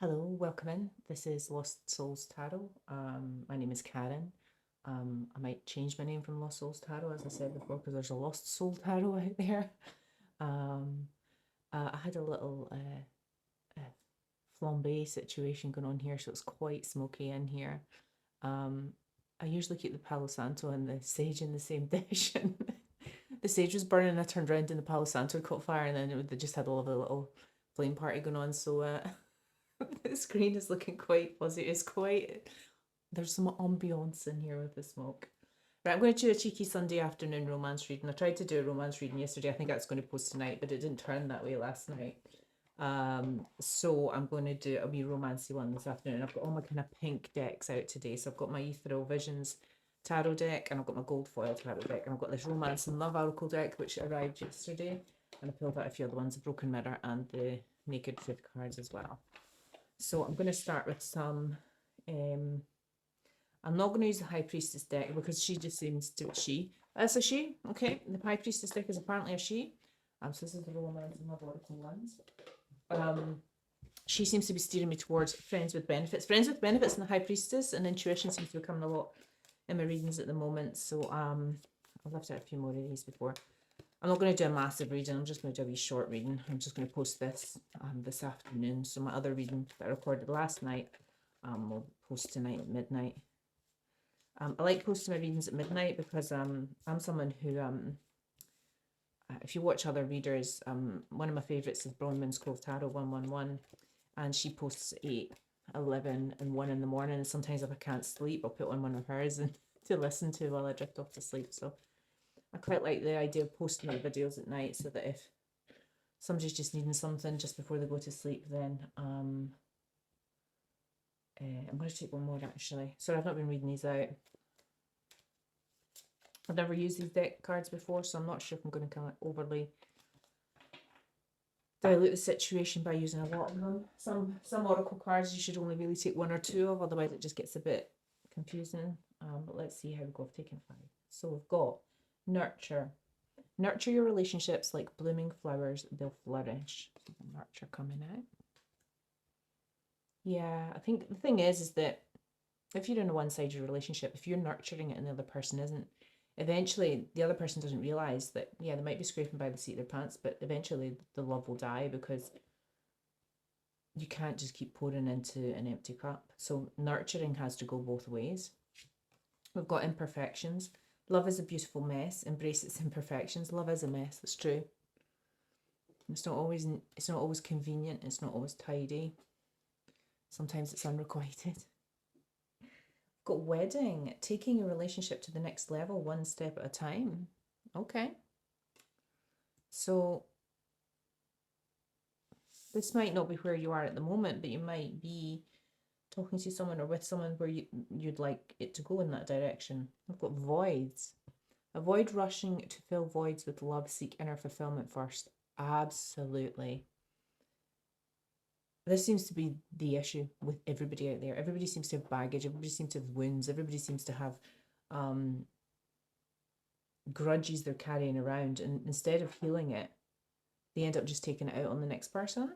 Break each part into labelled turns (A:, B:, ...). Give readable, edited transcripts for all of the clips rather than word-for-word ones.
A: Hello, welcome in. This is Lost Souls Tarot. My name is Karen. I might change my name from Lost Souls Tarot, as I said before, because there's a Lost Soul Tarot out there. Um, I had a little flambe situation going on here, so it's quite smoky in here. Um, I usually keep the Palo Santo and the sage in the same dish. And the sage was burning, I turned around and the Palo Santo caught fire, and then they just had a lovely little flame party going on. So the screen is looking quite fuzzy. It's quite, there's some ambiance in here with the smoke. Right, I'm going to do a cheeky Sunday afternoon romance reading. I tried to do a romance reading yesterday. I think that's going to post tonight, but it didn't turn that way last night. So I'm going to do a wee romancy one this afternoon. I've got all my kind of pink decks out today. So I've got my Ethereal Visions tarot deck, and I've got my gold foil tarot deck, and I've got this Romance and Love Oracle deck, which arrived yesterday. And I pulled out a few other ones, the Broken Mirror and the Naked Truth cards as well. So I'm going to start with some. I'm not going to use the High Priestess deck because she just seems to. That's a she. Okay. The High Priestess deck is apparently a she. So this is the Romance and Love Oracle ones. She seems to be steering me towards friends with benefits. Friends with benefits and the High Priestess and intuition seems to be coming a lot in my readings at the moment. So I've left out a few more of these before. I'm not going to do a massive reading. I'm just going to do a wee short reading. I'm just going to post this this afternoon. So my other reading that I recorded last night, will post tonight at midnight. I like posting my readings at midnight because I'm someone who if you watch other readers, one of my favourites is Bronwyn's KoW Tarot 111, and she posts 8, 11, and 1 in the morning. And sometimes if I can't sleep, I'll put on one of hers and to listen to while I drift off to sleep. So I quite like the idea of posting my videos at night so that if somebody's just needing something just before they go to sleep, then I'm going to take one more actually. Sorry, I've not been reading these out. I've never used these deck cards before, so I'm not sure if I'm going to kind of overly dilute the situation by using a lot of them. Some oracle cards you should only really take 1 or 2 of, otherwise it just gets a bit confusing. But let's see how we go. I've taken 5. So we've got nurture. Nurture your relationships like blooming flowers, they'll flourish. Nurture coming out. Yeah, I think the thing is that if you're in a one-sided relationship, if you're nurturing it and the other person isn't, eventually the other person doesn't realize that, yeah, they might be scraping by the seat of their pants, but eventually the love will die because you can't just keep pouring into an empty cup. So nurturing has to go both ways. We've got imperfections. Love is a beautiful mess. Embrace its imperfections. Love is a mess. That's true. It's not always convenient. It's not always tidy. Sometimes it's unrequited. Got wedding, taking your relationship to the next level one step at a time. Okay. So this might not be where you are at the moment, but you might be talking to someone or with someone where you'd like it to go in that direction. I've got voids. Avoid rushing to fill voids with love. Seek inner fulfillment first. Absolutely. This seems to be the issue with everybody out there. Everybody seems to have baggage. Everybody seems to have wounds. Everybody seems to have grudges they're carrying around. And instead of healing it, they end up just taking it out on the next person.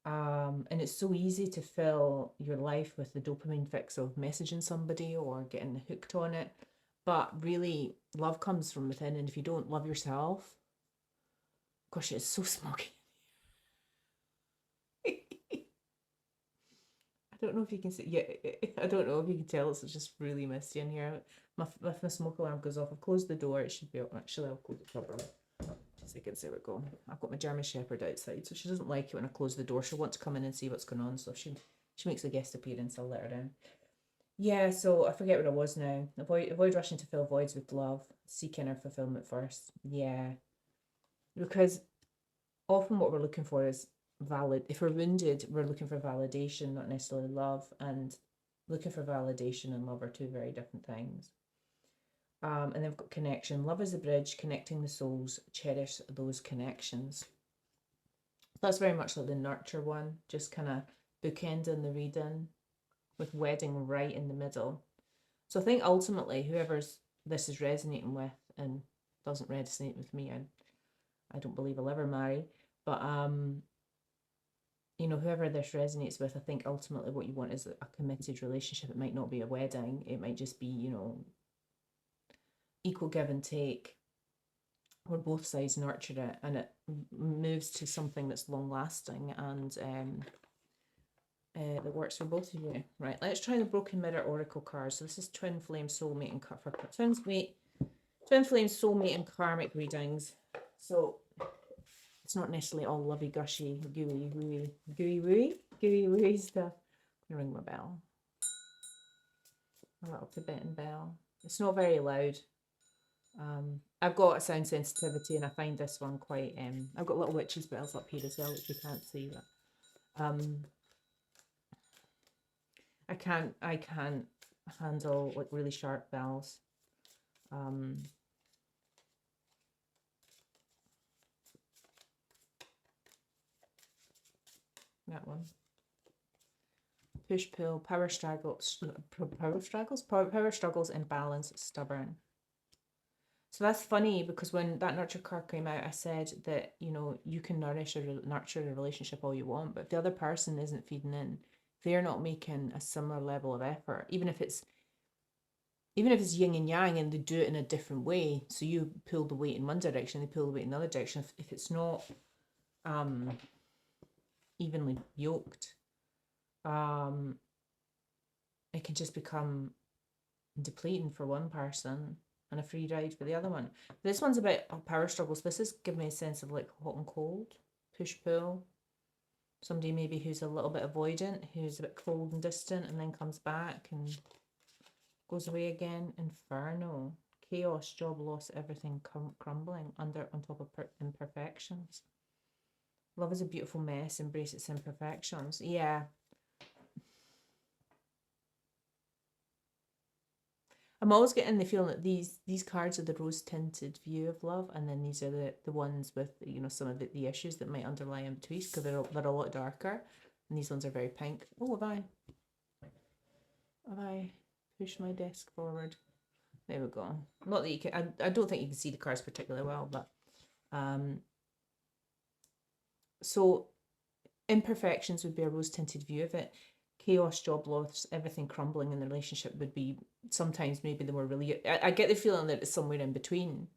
A: And it's so easy to fill your life with the dopamine fix of messaging somebody or getting hooked on it. But really, love comes from within. And if you don't love yourself, gosh, it's so smoky. I don't know if you can see. Yeah, I don't know if you can tell. It's just really misty in here. If my smoke alarm goes off, I've closed the door. It should be up. Actually, I'll close it properly. Just so you can see where it go. I've got my German Shepherd outside, so she doesn't like it when I close the door. She'll want to come in and see what's going on. So if she makes a guest appearance, I'll let her in. Yeah, so I forget what it was now. Avoid rushing to fill voids with love. Seek inner fulfillment first. Yeah, because often what we're looking for is valid. If we're wounded, we're looking for validation, not necessarily love. And looking for validation and love are two very different things. And then we've got connection. Love is a bridge connecting the souls. Cherish those connections. That's very much like the nurture one, just kind of bookending the reading with wedding right in the middle. So I think ultimately, whoever's this is resonating with and doesn't resonate with me, I don't believe I'll ever marry. But you know, whoever this resonates with, I think ultimately what you want is a committed relationship. It might not be a wedding. It might just be, you know, equal give and take, where both sides nurture it and it moves to something that's long lasting and that works for both of you. Right, let's try the Broken Mirror Oracle cards. So this is Twin Flame, Soulmate, and for Twin Flame, Soulmate, and Karmic readings. So it's not necessarily all lovey gushy, gooey wooey stuff. I'm gonna ring my bell. A little Tibetan bell. It's not very loud. I've got a sound sensitivity, and I find this one quite. I've got little witches bells up here as well, which you can't see. But I can't handle like really sharp bells. That one. Push pull, power struggles, imbalance, stubborn. So that's funny because when that nurture card came out, I said that, you know, you can nurture a relationship all you want, but if the other person isn't feeding in, they're not making a similar level of effort, even if it's yin and yang and they do it in a different way. So you pull the weight in one direction, they pull the weight in another direction. If it's not evenly yoked, it can just become depleting for one person and a free ride for the other one. This one's about power struggles. This is giving me a sense of like hot and cold, push pull. Somebody maybe who's a little bit avoidant, who's a bit cold and distant, and then comes back and goes away again. Inferno, chaos, job loss, everything crumbling on top of imperfections. Love is a beautiful mess. Embrace its imperfections. Yeah. I'm always getting the feeling that these cards are the rose-tinted view of love, and then these are the ones with, you know, some of the issues that might underlie in between, because they're a lot darker, and these ones are very pink. Oh, have I pushed my desk forward? There we go. Not that you can. I don't think you can see the cards particularly well, but so imperfections would be a rose-tinted view of it. Chaos, job loss, everything crumbling in the relationship would be sometimes maybe they were really. I get the feeling that it's somewhere in between.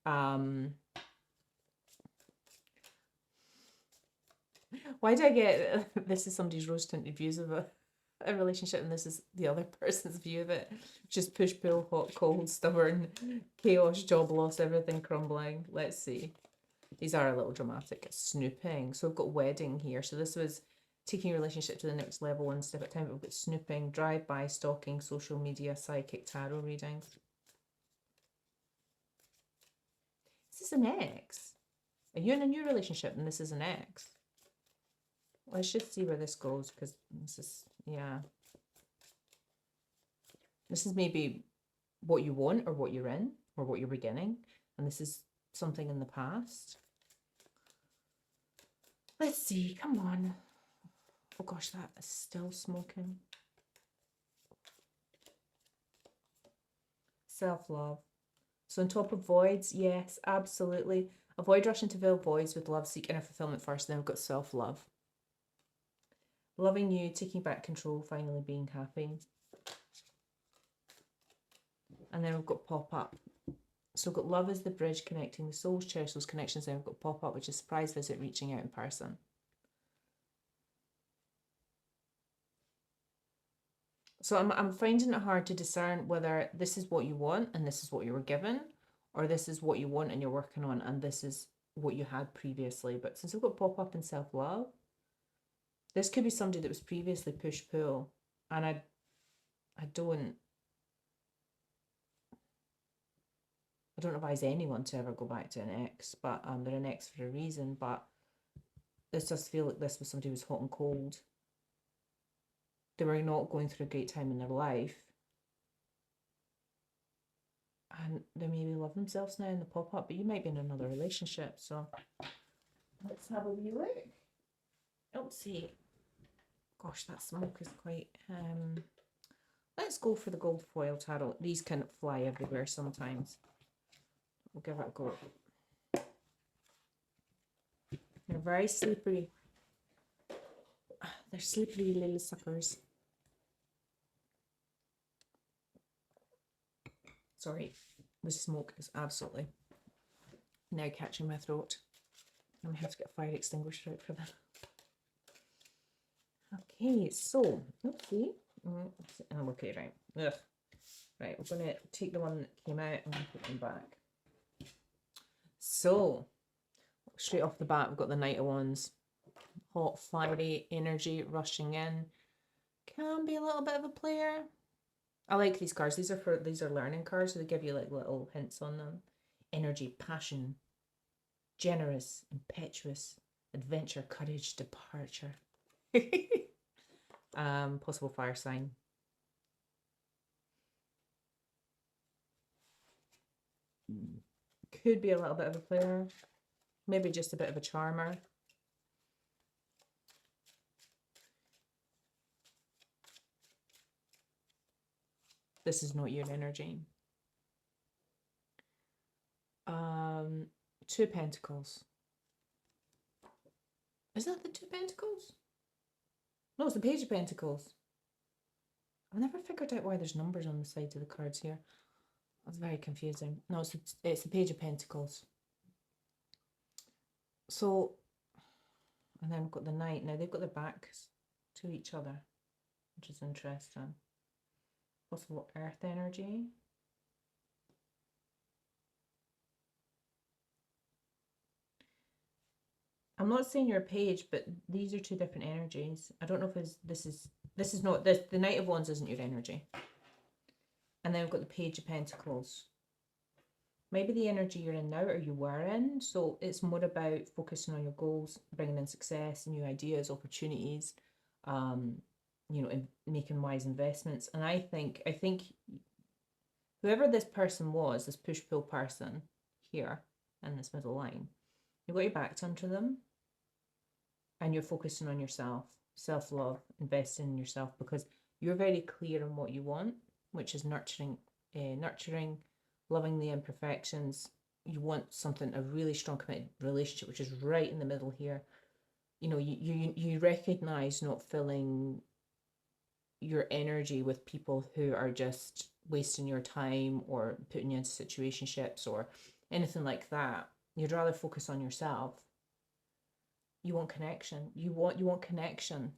A: Why do I get this is somebody's rose-tinted views of a relationship, and this is the other person's view of it? Just push, pull, hot, cold, stubborn, chaos, job loss, everything crumbling. Let's see. These are a little dramatic. Snooping. So I've got wedding here. So this was taking your relationship to the next level one step at a time. We've got snooping, drive-by, stalking, social media, psychic, tarot readings. This is an ex. Are you in a new relationship and this is an ex? Let's just see where this goes, because this is, yeah. This is maybe what you want or what you're in or what you're beginning. And this is something in the past. Let's see, come on. Oh gosh, that is still smoking. Self-love. So on top of voids, yes, absolutely. Avoid rushing to fill voids with love, seek inner fulfillment first, then we've got self-love. Loving you, taking back control, finally being happy. And then we've got pop-up. So we've got love as the bridge connecting the souls, cherish those connections. Then we've got pop-up, which is surprise visit, reaching out in person. So I'm finding it hard to discern whether this is what you want and this is what you were given, or this is what you want and you're working on and this is what you had previously. But since we've got pop-up and self-love, this could be somebody that was previously push-pull, and I don't advise anyone to ever go back to an ex, but they're an ex for a reason. But this does feel like this was somebody who was hot and cold. They were not going through a great time in their life, and they maybe love themselves now in the pop-up, but you might be in another relationship. So let's have a wee look. Let's see. Gosh, that smoke is quite let's go for the gold foil tarot. These can fly everywhere sometimes. We'll give it a go. They're very slippery. They're slippery little suckers. Sorry, the smoke is absolutely now catching my throat. I'm gonna have to get a fire extinguisher out for that. Okay, so oopsie. I'm okay, right? Ugh. Right, we're gonna take the one that came out and put them back. So straight off the bat, we've got the Knight of Wands. Hot, fiery energy rushing in. Can be a little bit of a player. I like these cards. These are learning cards, so they give you like little hints on them. Energy, passion, generous, impetuous, adventure, courage, departure. Possible fire sign. Could be a little bit of a player. Maybe just a bit of a charmer. This is not your energy. Two Pentacles. Is that the Two Pentacles? No, it's the Page of Pentacles. I've never figured out why there's numbers on the side of the cards here. That's very confusing. No, it's the Page of Pentacles. So, and then we've got the Knight. Now they've got their backs to each other, which is interesting. Possible earth energy. I'm not saying you're a page, but these are two different energies. I don't know if this is not this. The Knight of Wands isn't your energy. And then we've got the Page of Pentacles. Maybe the energy you're in now or you were in. So it's more about focusing on your goals, bringing in success, new ideas, opportunities, you know, and making wise investments. And I think whoever this person was, this push-pull person here in this middle line, you've got your back turned to them and you're focusing on yourself, self-love, investing in yourself, because you're very clear on what you want, which is nurturing, loving the imperfections. You want something, a really strong committed relationship, which is right in the middle here. You know, you recognize not filling your energy with people who are just wasting your time or putting you into situationships or anything like that. You'd rather focus on yourself. You want connection. You want connection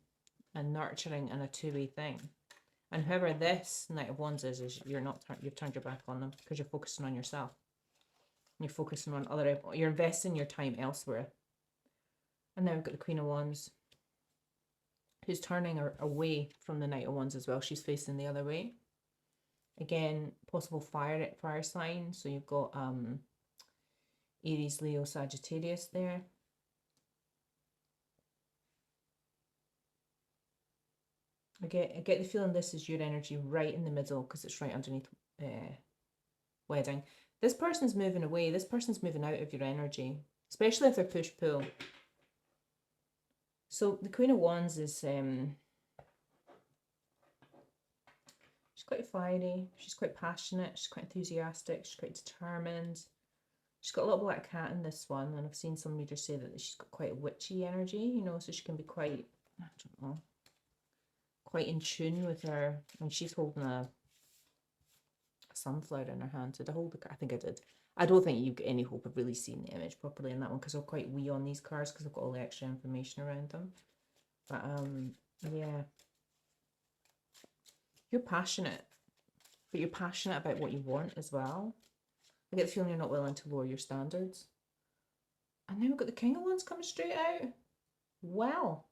A: and nurturing and a two-way thing. And whoever this Knight of Wands is you've turned your back on them because you're focusing on yourself. You're focusing on you're investing your time elsewhere. And then we've got the Queen of Wands, who's turning away from the Knight of Wands as well. She's facing the other way. Again, possible fire sign. So you've got Aries, Leo, Sagittarius there. I get the feeling this is your energy right in the middle because it's right underneath wedding. This person's moving away. This person's moving out of your energy, especially if they're push-pull. So the Queen of Wands is she's quite fiery. She's quite passionate. She's quite enthusiastic. She's quite determined. She's got a little black cat in this one, and I've seen some readers say that she's got quite a witchy energy, you know, so she can be quite, I don't know, quite in tune with her. And she's holding a sunflower in her hand. Did I hold the? I think I did. I don't think you've got any hope of really seeing the image properly in that one because they're quite wee on these cards because I've got all the extra information around them. But yeah, you're passionate, but you're passionate about what you want as well. I get the feeling you're not willing to lower your standards. And then we've got the King of Wands coming straight out. Well.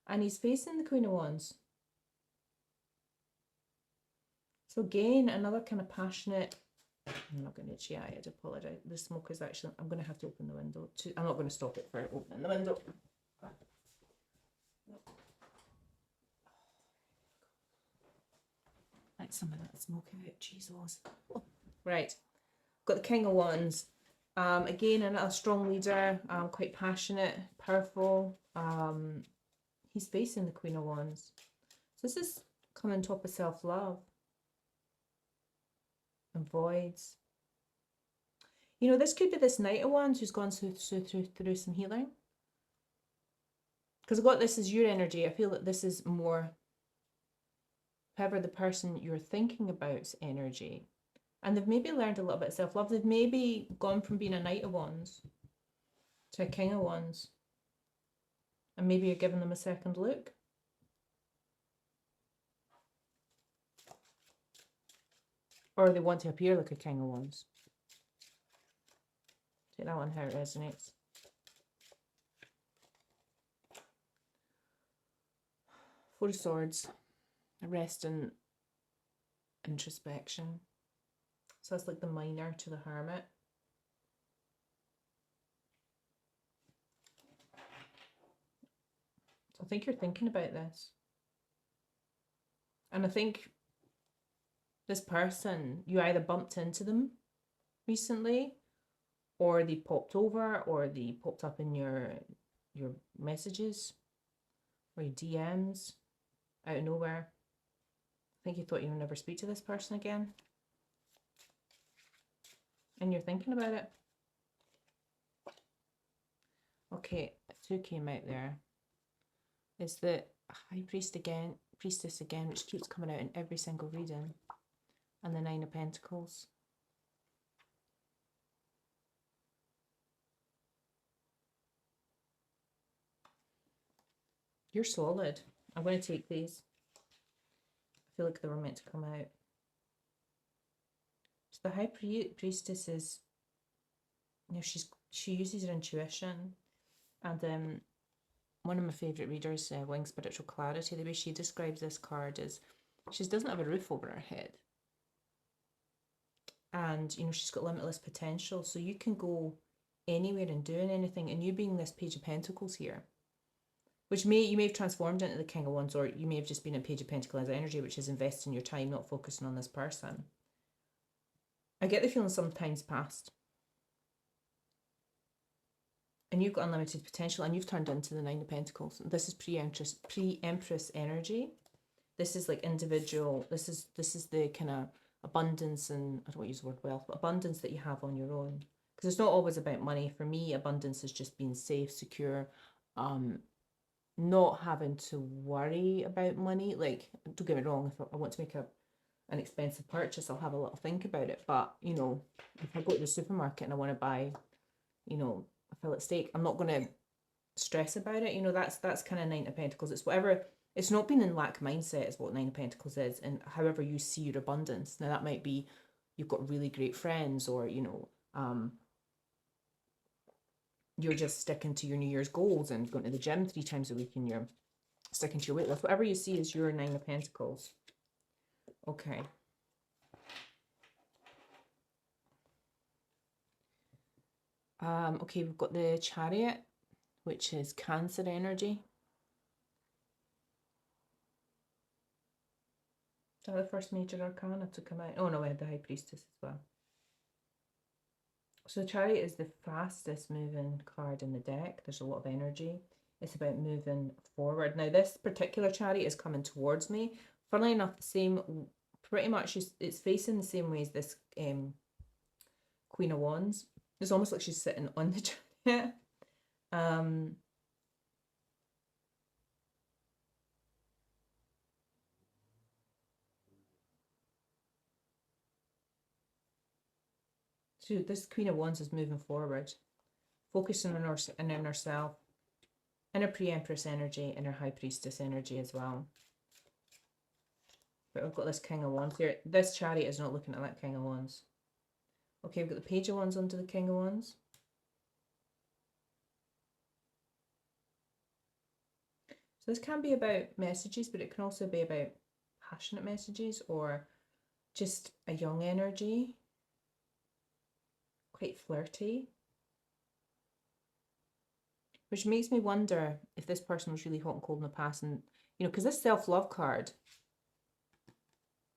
A: And he's facing the Queen of Wands. So again, another kind of passionate, I'm not going to cheat, I apologise. The smoke is actually, I'm going to have to open the window. I'm not going to stop it for opening the window. Let some of that smoke out, Jesus. Oh. Right, got the King of Wands. Again, another strong leader, quite passionate, powerful. He's facing the Queen of Wands. So this is coming top of self-love. And voids. You know, this could be this Knight of Wands who's gone through some healing. Because I got this as your energy. I feel that this is more, however, the person you're thinking about's energy. And they've maybe learned a little bit of self-love. They've maybe gone from being a Knight of Wands to a King of Wands. And maybe you're giving them a second look. Or they want to appear like a King of Wands. Take that one how it resonates. Four of Swords. Rest in introspection. So that's like the Minor to the Hermit. So I think you're thinking about this. And I think this person, you either bumped into them recently, or they popped over, or they popped up in your messages, or your DMs, out of nowhere. I think you thought you would never speak to this person again. And you're thinking about it. Okay, two came out there. Is the High Priestess again, which keeps coming out in every single reading. And the Nine of Pentacles. You're solid. I'm going to take these. I feel like they were meant to come out. So the High Priestess is, you know, she uses her intuition. And one of my favourite readers, Wing Spiritual Clarity, the way she describes this card is she doesn't have a roof over her head. And, you know, she's got limitless potential. So you can go anywhere and doing anything. And you being this Page of Pentacles here, which you may have transformed into the King of Wands, or you may have just been a Page of Pentacles energy, which is investing your time, not focusing on this person. I get the feeling sometimes past. And you've got unlimited potential, and you've turned into the Nine of Pentacles. This is pre-Empress energy. This is like individual. This is the kind of abundance, and I don't want to use the word wealth, but abundance that you have on your own. Because it's not always about money. For me, abundance is just being safe, secure, not having to worry about money. Like, don't get me wrong, if I want to make an expensive purchase, I'll have a little think about it. But, you know, if I go to the supermarket and I want to buy, you know, a fillet steak, I'm not going to stress about it. You know, that's kind of Nine of Pentacles. It's whatever. It's not being in lack mindset is what Nine of Pentacles is, and however you see your abundance. Now that might be you've got really great friends, or, you know, you're just sticking to your New Year's goals and going to the gym 3 times a week, and you're sticking to your weight lift. Whatever you see is your Nine of Pentacles. Okay. Okay, we've got the Chariot, which is Cancer energy. Is that the first major arcana to come out? Oh no, we had the High Priestess as well. So the Chariot is the fastest moving card in the deck. There's a lot of energy. It's about moving forward. Now this particular Chariot is coming towards me. Funnily enough, the same, pretty much it's facing the same way as this Queen of Wands. It's almost like she's sitting on the Chariot. So this Queen of Wands is moving forward, focusing on herself, in her pre-Empress energy, and her High Priestess energy as well. But we've got this King of Wands here. This Chariot is not looking at that King of Wands. Okay, we've got the Page of Wands under the King of Wands. So this can be about messages, but it can also be about passionate messages, or just a young energy. Quite flirty. Which makes me wonder if this person was really hot and cold in the past. And, you know, because this self-love card,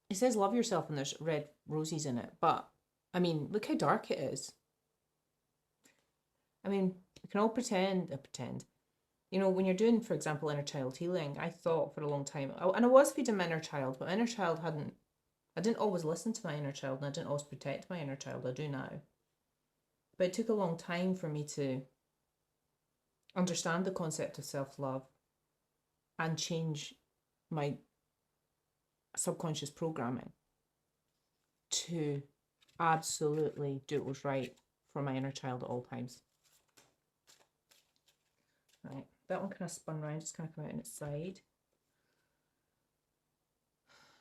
A: it says love yourself and there's red roses in it. But, I mean, look how dark it is. I mean, we can all pretend. You know, when you're doing, for example, inner child healing, I thought for a long time, and I was feeding my inner child, but my inner child I didn't always listen to my inner child, and I didn't always protect my inner child. I do now. But it took a long time for me to understand the concept of self-love. and change my subconscious programming to absolutely do what was right for my inner child at all times. Right, that one kind of spun around, just kind of come out on its side.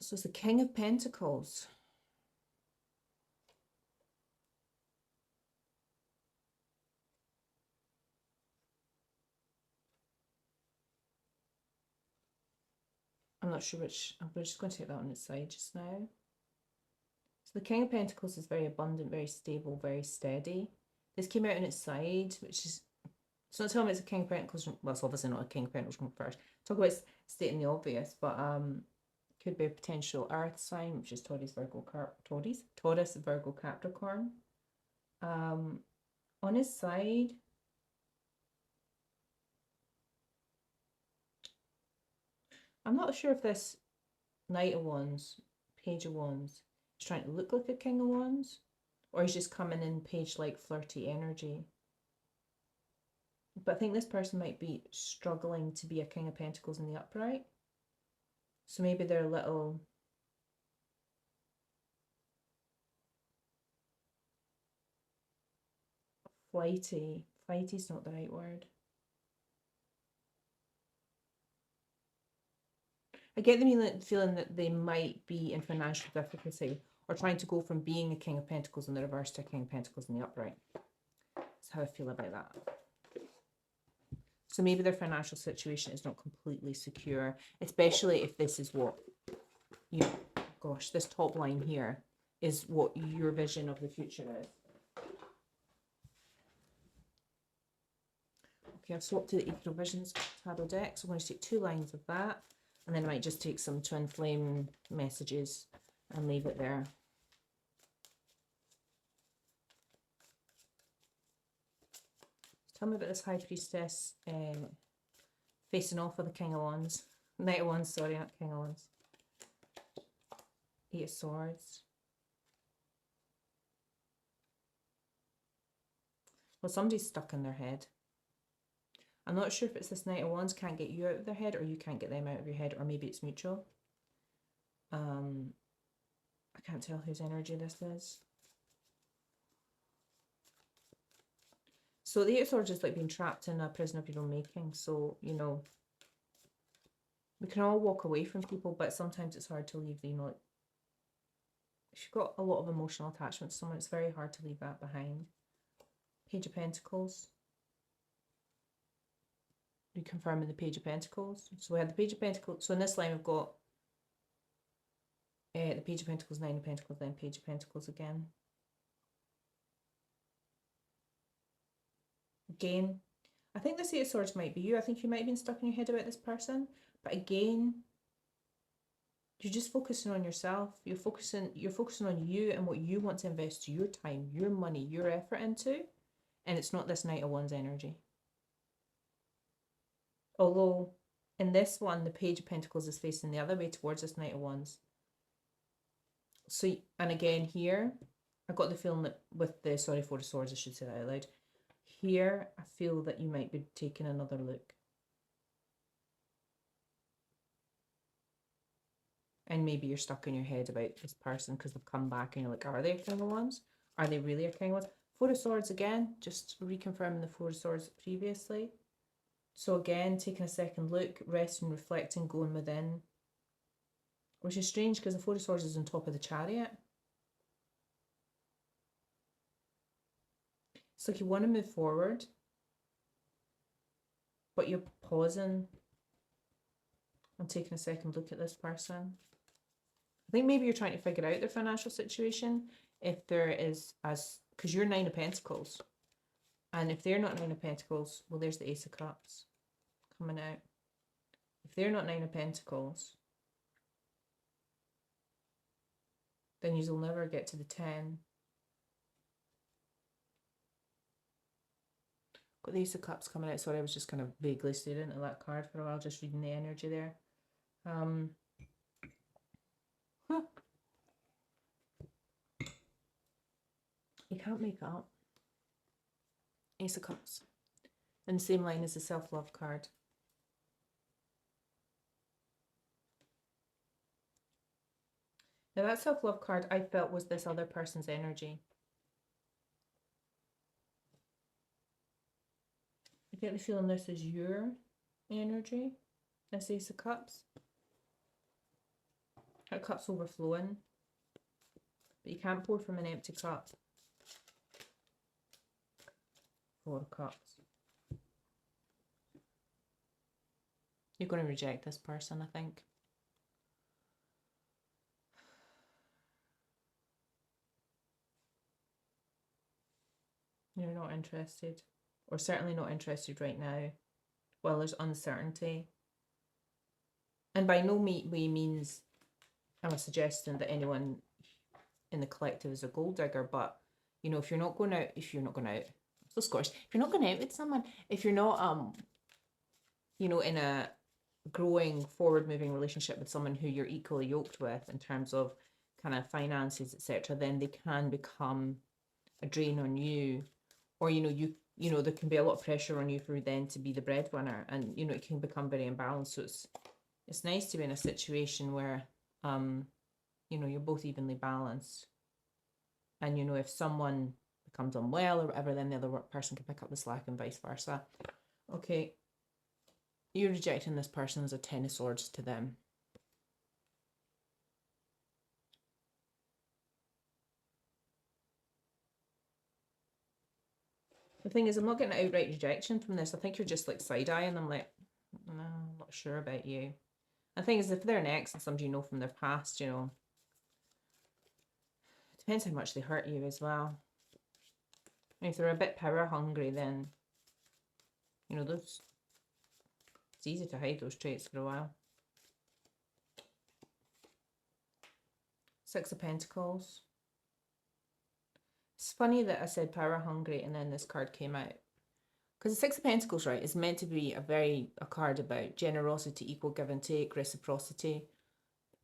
A: So it's the King of Pentacles. I'm not sure which, we're just going to take that on its side just now. So the King of Pentacles is very abundant, very stable, very steady. This came out on its side, which is, it's not telling me it's a King of Pentacles. Well, it's obviously not a King of Pentacles from first. Talk about stating the obvious, but could be a potential Earth sign, which is Taurus, Virgo, Capricorn. On his side, I'm not sure if this Knight of Wands, Page of Wands, is trying to look like a King of Wands, or he's just coming in page-like flirty energy. But I think this person might be struggling to be a King of Pentacles in the upright. So maybe they're a little flighty. Flighty's not the right word. I get the feeling that they might be in financial difficulty or trying to go from being a King of Pentacles in the reverse to a King of Pentacles in the upright. That's how I feel about that. So maybe their financial situation is not completely secure, especially if this is what you, gosh, this top line here is what your vision of the future is. Okay, I've swapped to the Ethereal Visions Tarot deck, so I'm going to take 2 lines of that, and then I might just take some twin flame messages and leave it there. Tell me about this High Priestess facing off with the King of Wands. Knight of Wands, sorry, not King of Wands. 8 of Swords. Well, somebody's stuck in their head. I'm not sure if it's this Knight of Wands can't get you out of their head, or you can't get them out of your head, or maybe it's mutual. I can't tell whose energy this is. So the 8 of Swords is like being trapped in a prison of your own making. So, you know, we can all walk away from people, but sometimes it's hard to leave, you know, if you've got a lot of emotional attachment to someone, it's very hard to leave that behind. Page of Pentacles. Reconfirming the Page of Pentacles. So we had the Page of Pentacles. So in this line we've got the Page of Pentacles, 9 of Pentacles, then Page of Pentacles again. Again, I think this 8 of Swords might be you. I think you might have been stuck in your head about this person. But again, you're just focusing on yourself. You're focusing on you and what you want to invest your time, your money, your effort into. And it's not this Knight of Wands energy. Although in this one, the Page of Pentacles is facing the other way towards this Knight of Wands. So, and again here, I got the feeling that with the, sorry, 4 of Swords, I should say that out loud. Here, I feel that you might be taking another look. And maybe you're stuck in your head about this person because they've come back and you're like, are they a King of Wands? Are they really a King of Wands? 4 of Swords again, just reconfirming the 4 of Swords previously. So again, taking a second look, resting, reflecting, going within. Which is strange because the 4 of Swords is on top of the Chariot. It's like you want to move forward, but you're pausing and taking a second look at this person. I think maybe you're trying to figure out their financial situation. If there is, because you're 9 of Pentacles. And if they're not 9 of Pentacles, well, there's the Ace of Cups coming out. If they're not 9 of Pentacles, then you'll never get to the 10. Got the Ace of Cups coming out. Sorry, I was just kind of vaguely staring at that card for a while, just reading the energy there. You can't make it up. Ace of Cups. In the same line as the self-love card. Now that self-love card I felt was this other person's energy. I get the feeling this is your energy. This Ace of Cups. That cup's overflowing. But you can't pour from an empty cup. Four of Cups. You're going to reject this person, I think. You're not interested. Or certainly not interested right now. Well, there's uncertainty. And by no way means am I suggesting that anyone in the collective is a gold digger, but you know, if you're not going out, if you're not going out with someone, if you're not you know, in a growing forward moving relationship with someone who you're equally yoked with in terms of kind of finances, etc., then they can become a drain on you. Or you know there can be a lot of pressure on you for then to be the breadwinner, and you know it can become very imbalanced. So it's nice to be in a situation where you know you're both evenly balanced, and you know if someone becomes unwell or whatever, then the other person can pick up the slack and vice versa. Okay, you're rejecting this person as a 10 of swords to them. The thing is, I'm not getting an outright rejection from this. I think you're just like side-eyeing them, like, no, I'm not sure about you. The thing is, if they're an ex and somebody you know from their past, you know, it depends how much they hurt you as well. And if they're a bit power hungry, then, you know, it's easy to hide those traits for a while. Six of Pentacles. It's funny that I said power hungry and then this card came out. Because the Six of Pentacles, right, is meant to be a card about generosity, equal give and take, reciprocity.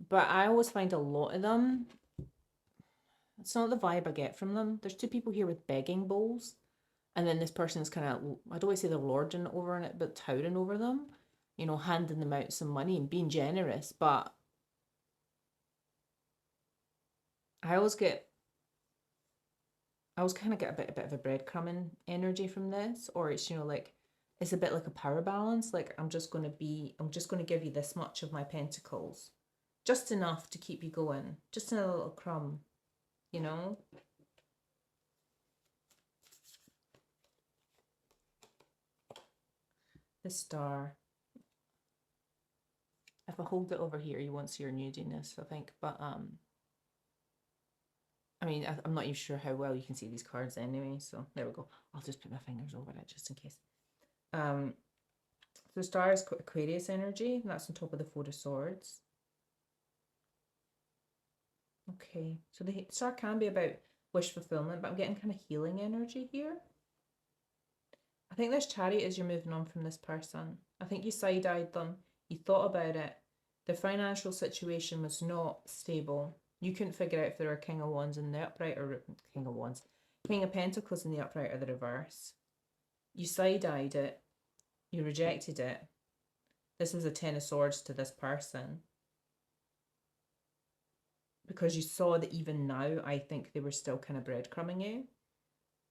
A: But I always find a lot of them, it's not the vibe I get from them. There's two people here with begging bowls. And then this person's kind of, I don't want to say they're lording over it, but towering over them. You know, handing them out some money and being generous. But I always kind of get a bit of a breadcrumbing energy from this, or it's, you know, like it's a bit like a power balance. Like I'm just going to give you this much of my pentacles, just enough to keep you going, just in a little crumb, you know. The Star. If I hold it over here, you won't see your nudiness, I think, but I mean, I'm not even sure how well you can see these cards anyway, so there we go. I'll just put my fingers over it just in case. So the Star is Aquarius energy, and that's on top of the Four of Swords. Okay, so the Star can be about wish fulfillment, but I'm getting kind of healing energy here. I think this Chariot is you're moving on from this person. I think you side-eyed them. You thought about it. The financial situation was not stable. You couldn't figure out if there were King of Wands in the upright or King of Wands. King of Pentacles in the upright or the reverse. You side-eyed it. You rejected it. This is a Ten of Swords to this person. Because you saw that even now, I think they were still kind of breadcrumbing you.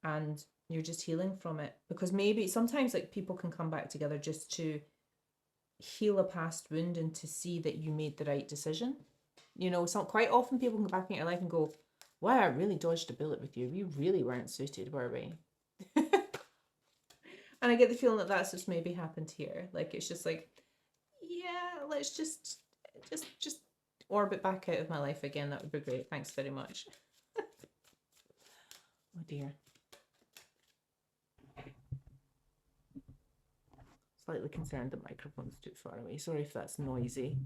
A: And you're just healing from it. Because maybe sometimes like people can come back together just to heal a past wound and to see that you made the right decision. You know, so quite often people can go back in your life and go, wow, I really dodged a bullet with you. We really weren't suited, were we? And I get the feeling that that's just maybe happened here. Like, it's just like, yeah, let's just orbit back out of my life again. That would be great. Thanks very much. Oh dear. Slightly concerned the microphone's too far away. Sorry if that's noisy.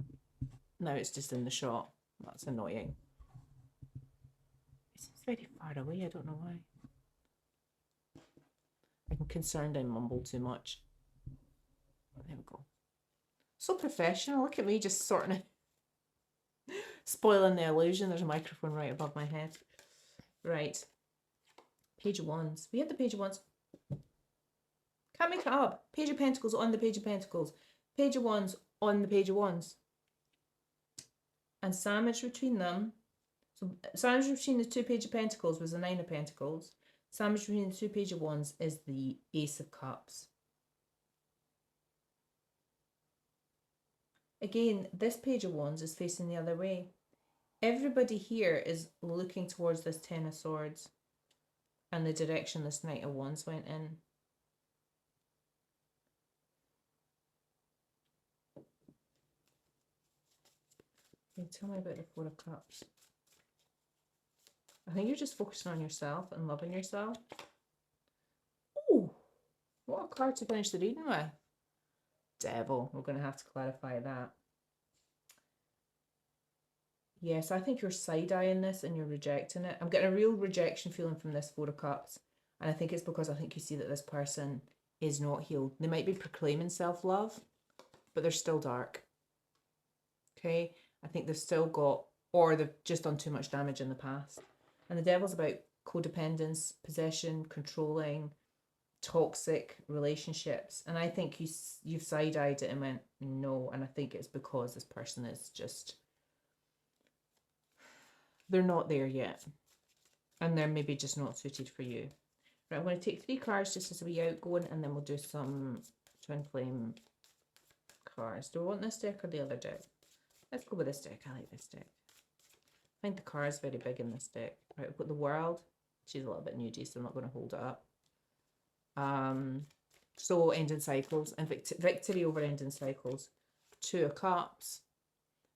A: Now it's just in the shot. That's annoying. It seems very far away. I don't know why. I'm concerned I mumble too much. There we go. So professional. Look at me just sorting it. Spoiling the illusion. There's a microphone right above my head. Right. Page of Wands. We had the Page of Wands. Can't make it up. Page of Pentacles on the Page of Pentacles. Page of Wands on the Page of Wands. And sandwiched between them So sandwich between the two Page of Pentacles was the Nine of Pentacles. Sandwich between the two Page of Wands is the Ace of Cups. Again, this Page of Wands is facing the other way. Everybody here is looking towards this Ten of Swords and the direction this Knight of Wands went in. Okay, tell me about the Four of Cups. I think you're just focusing on yourself and loving yourself. Oh, what a card to finish the reading with. Devil. We're going to have to clarify that. Yes, I think you're side-eyeing this and you're rejecting it. I'm getting a real rejection feeling from this Four of Cups. And I think it's because I think you see that this person is not healed. They might be proclaiming self-love, but they're still dark. Okay? I think they've still got, or they've just done too much damage in the past. And the Devil's about codependence, possession, controlling, toxic relationships. And I think you've side-eyed it and went, no. And I think it's because this person is just, they're not there yet. And they're maybe just not suited for you. Right, I'm going to take 3 cards just as a wee outgoing, and then we'll do some twin flame cards. Do we want this deck or the other deck? Let's go with this deck. I like this deck. I find the cards very big in this deck. Right, we've got the World. She's a little bit nudie, so I'm not going to hold it up. So ending cycles and victory over ending cycles. 2 of Cups.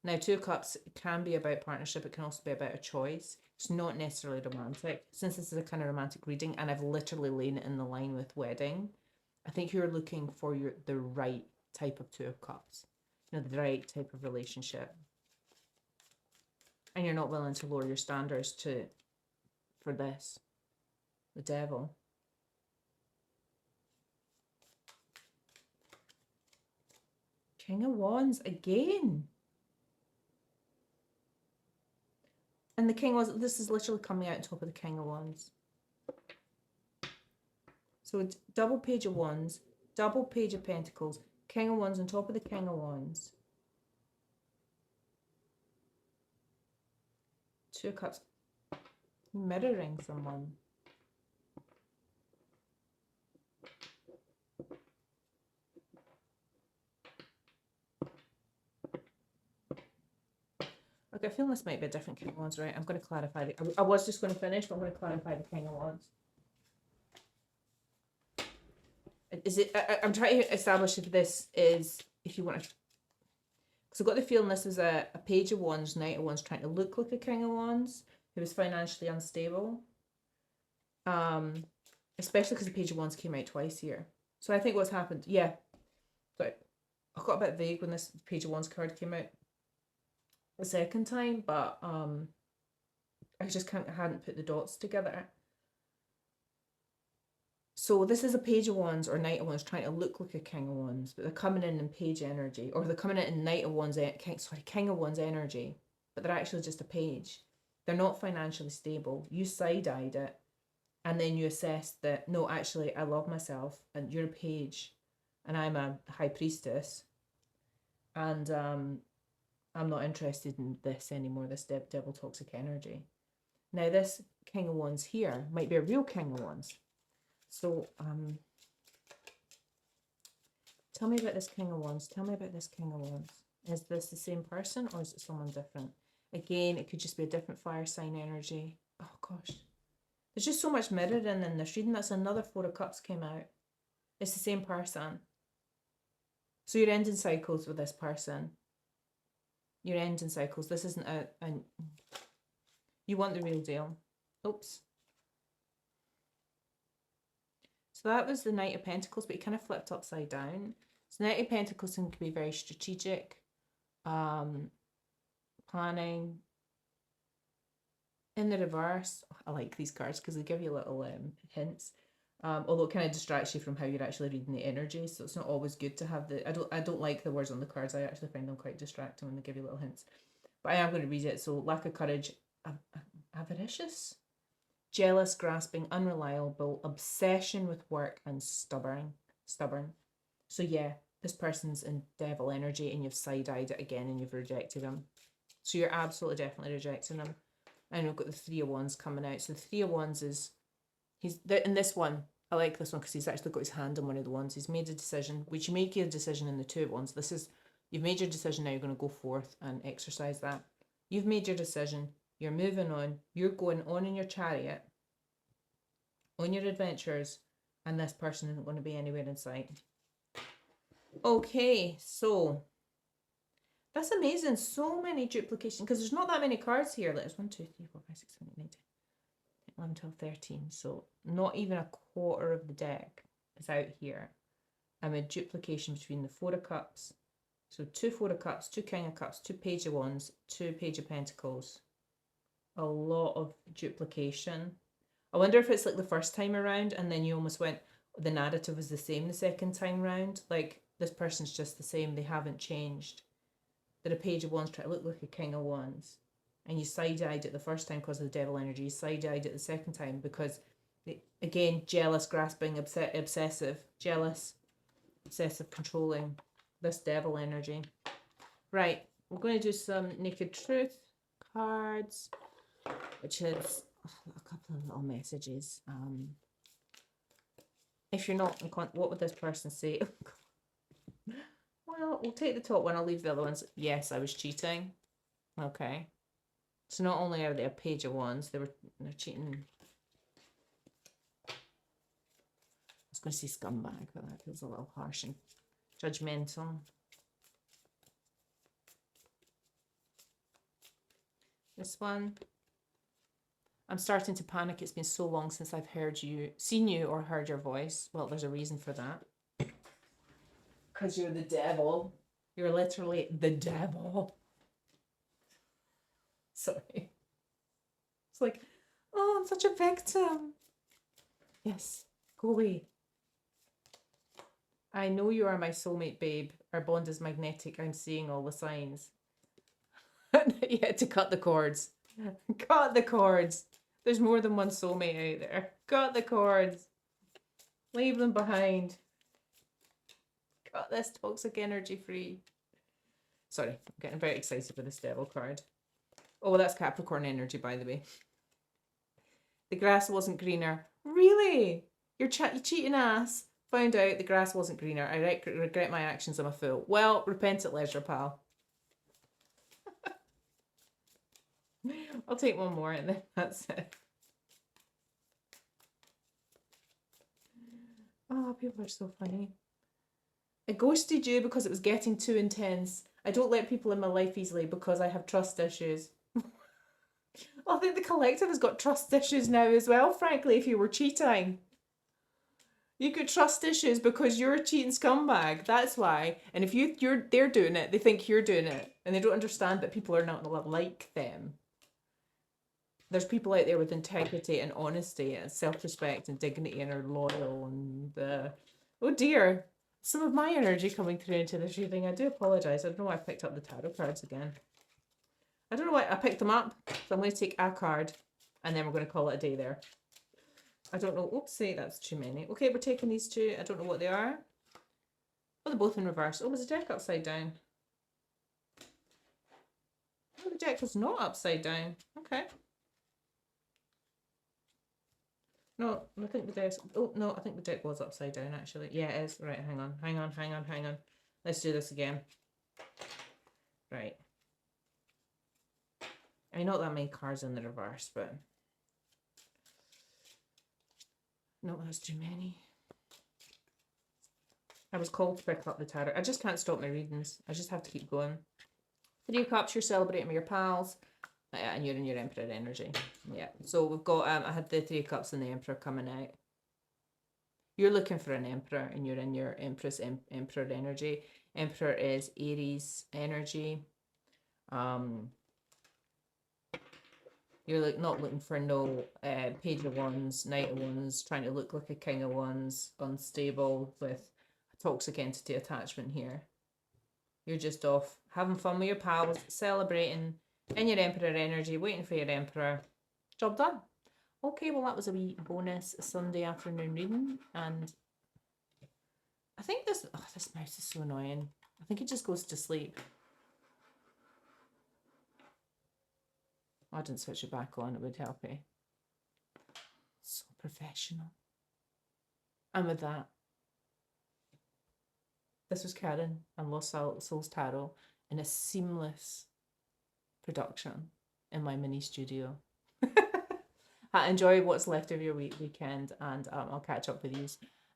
A: Now, 2 of Cups can be about partnership. It can also be about a choice. It's not necessarily romantic. Since this is a kind of romantic reading, and I've literally laid it in the line with wedding, I think you're looking for the right type of 2 of Cups. You know, the right type of relationship. And you're not willing to lower your standards for this. The Devil. King of Wands again. And the King of Wands, this is literally coming out on top of the King of Wands. So it's double Page of Wands, double Page of Pentacles, King of Wands on top of the King of Wands. 2 of Cups. Mirroring someone. Okay, I feel this might be a different King of Wands, right? I'm going to clarify. I was just going to finish, but I'm going to clarify the King of Wands. Is it? I'm trying to establish if this is, if you want to, because I've got the feeling this is a Page of Wands, Knight of Wands trying to look like a King of Wands who is financially unstable. Especially because the Page of Wands came out twice here. So I think what's happened, yeah. Sorry, I got a bit vague when this Page of Wands card came out the second time, but I just hadn't put the dots together. So this is a Page of Wands or Knight of Wands trying to look like a King of Wands, but they're coming in Page energy, or they're coming in Knight of Wands, King of Wands energy, but they're actually just a page. They're not financially stable. You side-eyed it, and then you assess that, no, actually, I love myself, and you're a page, and I'm a high priestess, and I'm not interested in this anymore, this devil toxic energy. Now, this King of Wands here might be a real King of Wands. So, tell me about this King of Wands. Tell me about this King of Wands. Is this the same person or is it someone different? Again, it could just be a different fire sign energy. Oh, gosh. There's just so much mirroring in this reading. That's another 4 of Cups came out. It's the same person. So you're ending cycles with this person. You're ending cycles. This isn't you want the real deal. Oops. So that was the Knight of Pentacles, but he kind of flipped upside down. So Knight of Pentacles can be very strategic, planning. In the reverse, I like these cards because they give you little hints. Although it kind of distracts you from how you're actually reading the energy, so it's not always good to have the. I don't like the words on the cards. I actually find them quite distracting when they give you little hints. But I am going to read it. So lack of courage, avaricious, jealous, grasping, unreliable, obsession with work, and stubborn. So yeah, this person's in devil energy, and you've side-eyed it again, and you've rejected them. So you're absolutely definitely rejecting them. And we've got the Three of Wands coming out. So the Three of Wands is, he's there in this one. I like this one because he's actually got his hand on one of the ones. He's made a decision, which you make your decision in the Two of Wands. This is, you've made your decision, now you're going to go forth and exercise that. You've made your decision. You're moving on. You're going on in your chariot, on your adventures, and this person isn't going to be anywhere in sight. Okay, so that's amazing. So many duplication, because there's not that many cards here. There's 1, 2, 3, 4, 5, 6, 7, 8, 9, 10, 11, 12, 13. So not even a quarter of the deck is out here. I'm a duplication between the Four of Cups. So 2 Four of Cups, 2 King of Cups, 2 Page of Wands, 2 Page of Pentacles. A lot of duplication. I wonder if it's like the first time around and then you almost went, the narrative was the same the second time round. Like, this person's just the same, they haven't changed. They're a Page of Wands trying to look like a King of Wands. And you side-eyed it the first time because of the devil energy. You side-eyed it the second time because, again, jealous, grasping, obsessive. Jealous, obsessive, controlling. This devil energy. Right, we're going to do some Naked Truth cards, which is a couple of little messages. If you're not, what would this person say? Well, we'll take the top one. I'll leave the other ones. Yes, I was cheating. Okay. So not only are they a Page of Wands, they're cheating. I was going to say scumbag, but that feels a little harsh and judgmental. This one. I'm starting to panic. It's been so long since I've seen you or heard your voice. Well, there's a reason for that. Because you're the devil. You're literally the devil. Sorry. It's like, oh, I'm such a victim. Yes, go away. I know you are my soulmate, babe. Our bond is magnetic. I'm seeing all the signs. You had to cut the cords. Cut the cords. There's more than one soulmate out there. Cut the cords. Leave them behind. Cut this toxic energy free. Sorry, I'm getting very excited with this devil card. Oh, that's Capricorn energy, by the way. The grass wasn't greener. Really? You cheating ass. Found out the grass wasn't greener. I regret my actions. I'm a fool. Well, repent at leisure, pal. I'll take one more and then that's it. Oh, people are so funny. I ghosted you because it was getting too intense. I don't let people in my life easily because I have trust issues. I think the collective has got trust issues now as well, frankly, if you were cheating. You got trust issues because you're a cheating scumbag. That's why. And if they're doing it, they think you're doing it. And they don't understand that people are not like them. There's people out there with integrity and honesty and self-respect and dignity and are loyal and oh dear, some of my energy coming through into this reading. I do apologise. I don't know why I picked up the tarot cards again. I don't know why I picked them up. So I'm going to take a card and then we're going to call it a day there. I don't know. Oopsie, that's too many. Okay, we're taking these two. I don't know what they are. Oh, they're both in reverse. Oh, was the deck upside down? Oh, the deck was not upside down. Okay. No, I think the deck. Oh no, I think the deck was upside down actually. Yeah, it is. Right, hang on. Let's do this again. Right. I mean, not that many cards in the reverse, but no, that's too many. I was called to pick up the tarot. I just can't stop my readings. I just have to keep going. Three of Cups, you're celebrating with your pals. And you're in your Emperor energy. Yeah. So we've got, I had the Three of Cups and the Emperor coming out. You're looking for an Emperor and you're in your Empress, Emperor energy. Emperor is Aries energy. You're like not looking for no Page of Wands, Knight of Wands, trying to look like a King of Wands, unstable with a toxic entity attachment here. You're just off having fun with your pals, celebrating in your Emperor energy, waiting for your Emperor. Job done. Okay, well that was a wee bonus Sunday afternoon reading, and I think this mouse is so annoying. I think it just goes to sleep. I didn't switch it back on, it would help me. So professional. And with that, this was Karen and Lost Souls Tarot in a seamless production in my mini studio. Enjoy what's left of your weekend, and I'll catch up with you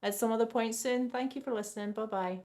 A: at some other point soon. Thank you for listening. Bye bye.